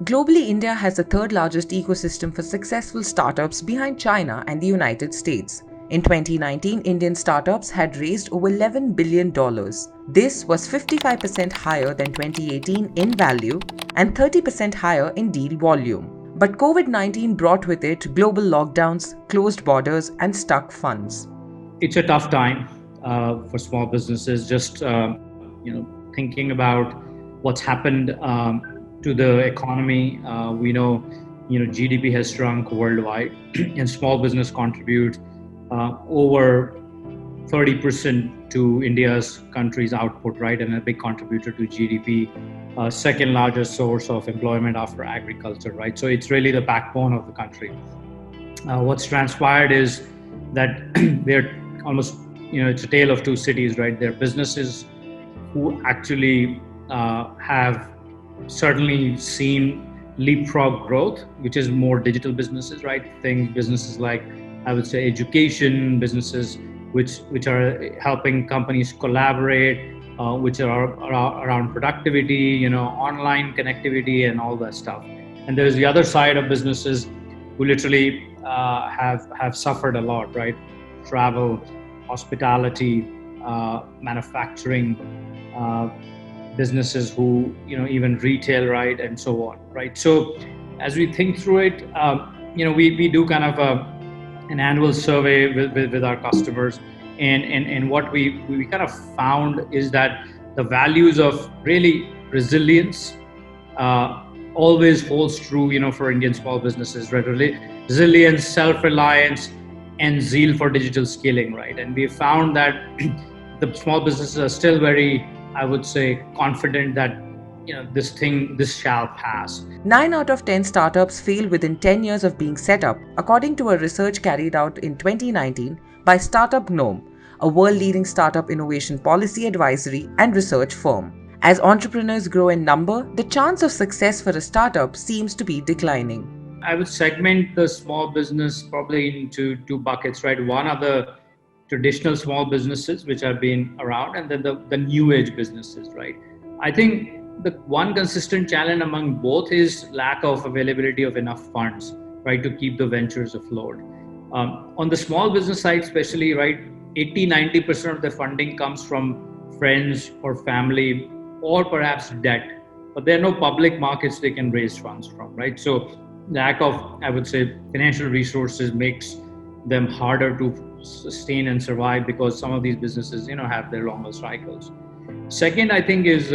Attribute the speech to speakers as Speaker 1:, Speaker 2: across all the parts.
Speaker 1: Globally, India has the third largest ecosystem for successful startups behind China and the United States. In 2019, Indian startups had raised over $11 billion. This was 55% higher than 2018 in value and 30% higher in deal volume. But COVID-19 brought with it global lockdowns, closed borders, and stuck funds.
Speaker 2: It's a tough time for small businesses. Just thinking about what's happened to the economy. We know GDP has shrunk worldwide, and small business contribute over 30% to India's country's output, right, and a big contributor to GDP. Second largest source of employment after agriculture, right? So it's really the backbone of the country. What's transpired is that they're almost, it's a tale of two cities, right? There are businesses who actually have certainly seen leapfrog growth, which is more digital businesses, right? Businesses like, I would say, education businesses, which are helping companies collaborate, which are around productivity, online connectivity and all that stuff. And there's the other side of businesses who literally have suffered a lot, right? Travel, hospitality, manufacturing, businesses who, even retail, right, and so on, right? So as we think through it, we do kind of an annual survey with our customers, and what we kind of found is that the values of really resilience always holds true, for Indian small businesses, right? Resilience, self-reliance, and zeal for digital scaling, right? And we found that the small businesses are still very, I would say, confident that this shall pass.
Speaker 1: 9 out of 10 startups fail within 10 years of being set up, according to a research carried out in 2019 by Startup Gnome, a world-leading startup innovation policy advisory and research firm. As entrepreneurs grow in number, the chance of success for a startup seems to be declining.
Speaker 2: I would segment the small business probably into two buckets, right? One are the traditional small businesses which have been around, and then the new age businesses, right? I think the one consistent challenge among both is lack of availability of enough funds, right, to keep the ventures afloat. On the small business side, especially, right, 80-90% of the funding comes from friends or family or perhaps debt, but there are no public markets they can raise funds from, right? So lack of, I would say, financial resources makes them harder to sustain and survive, because some of these businesses, have their longer cycles. Second, I think, is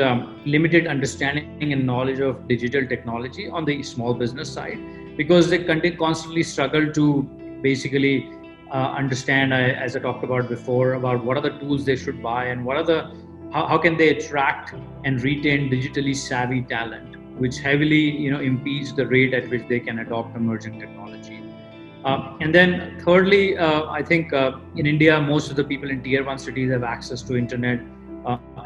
Speaker 2: limited understanding and knowledge of digital technology on the small business side, because they constantly struggle to basically understand, as I talked about before, about what are the tools they should buy and how can they attract and retain digitally savvy talent, which heavily impedes the rate at which they can adopt emerging technology. And then thirdly, I think in India, most of the people in tier 1 cities have access to internet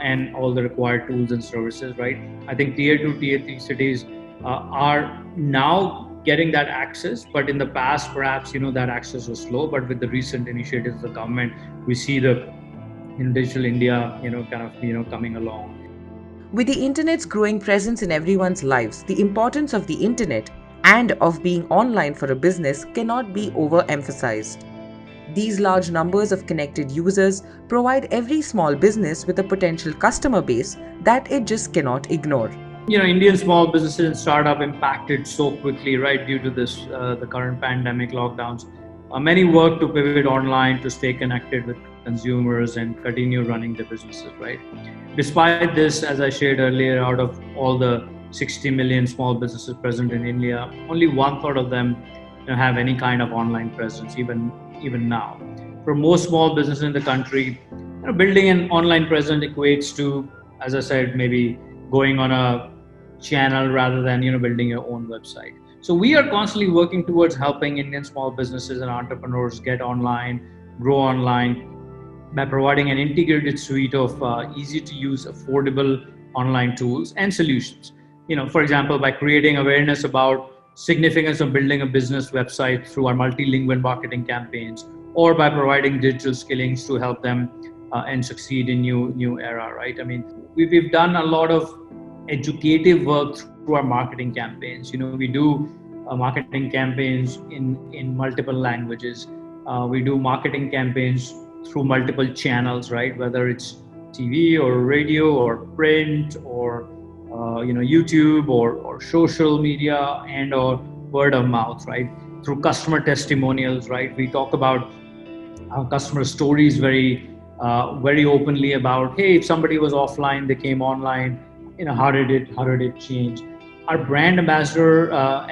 Speaker 2: and all the required tools and services, right? I think tier 2, tier 3 cities are now getting that access, but in the past, perhaps, that access was slow. But with the recent initiatives of the government, we see the digital India, coming along.
Speaker 1: With the internet's growing presence in everyone's lives, the importance of the internet and of being online for a business cannot be overemphasized. These large numbers of connected users provide every small business with a potential customer base that it just cannot ignore.
Speaker 2: Indian small businesses and startup impacted so quickly, right, due to this, the current pandemic lockdowns. Many work to pivot online to stay connected with consumers and continue running their businesses, right? Despite this, as I shared earlier, out of all the 60 million small businesses present in India, only 1/3 of them have any kind of online presence, even now. For most small businesses in the country, building an online presence equates to, as I said, maybe going on a channel rather than building your own website. So we are constantly working towards helping Indian small businesses and entrepreneurs get online, grow online, by providing an integrated suite of easy to use, affordable online tools and solutions. For example, by creating awareness about significance of building a business website through our multilingual marketing campaigns, or by providing digital skillings to help them and succeed in new era, right? I mean, we've done a lot of educative work our marketing campaigns. We do marketing campaigns in multiple languages. We do marketing campaigns through multiple channels, right? Whether it's TV or radio or print or YouTube or social media and or word of mouth, right? Through customer testimonials, right? We talk about customer stories very openly about, hey, if somebody was offline, they came online. How did it change? Our brand ambassador,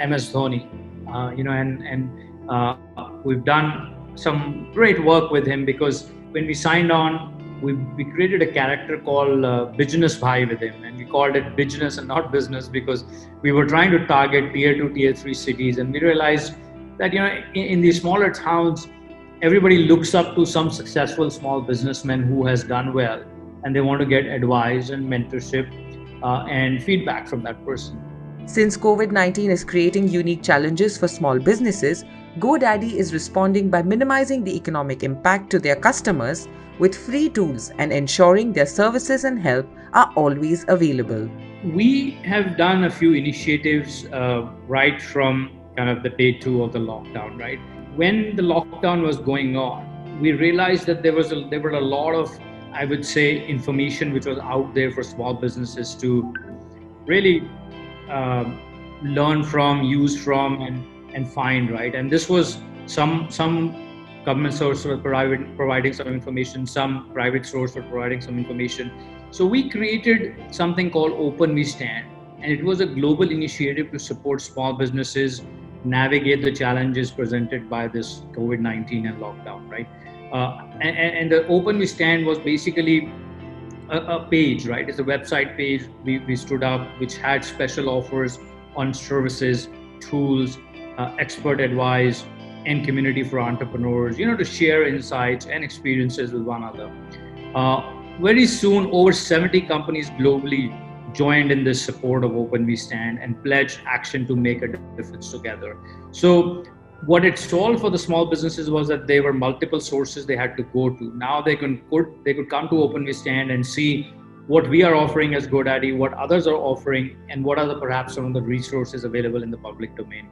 Speaker 2: MS Dhoni, we've done some great work with him, because when we signed on, we created a character called Business Bhai with him, and we called it business and not business, because we were trying to target tier 2, tier 3 cities, and we realized that in these smaller towns, everybody looks up to some successful small businessman who has done well, and they want to get advice and mentorship and feedback from that person.
Speaker 1: Since COVID-19 is creating unique challenges for small businesses, GoDaddy is responding by minimizing the economic impact to their customers with free tools and ensuring their services and help are always available.
Speaker 2: We have done a few initiatives right from kind of the day 2 of the lockdown, right? When the lockdown was going on, we realized that there were a lot of, I would say, information which was out there for small businesses to really learn from, use from, and find, right? And this was some government source were providing some information, some private source were providing some information. So we created something called Open We Stand, and it was a global initiative to support small businesses navigate the challenges presented by this COVID-19 and lockdown, right? And the Open We Stand was basically a page, right? It's a website page we stood up, which had special offers on services, tools, expert advice, and community for entrepreneurs, to share insights and experiences with one another. Very soon, over 70 companies globally joined in this support of Open We Stand and pledged action to make a difference together. So what it solved for the small businesses was that there were multiple sources they had to go to. Now they could come to Open We Stand and see what we are offering as GoDaddy, what others are offering, and what are perhaps some of the resources available in the public domain.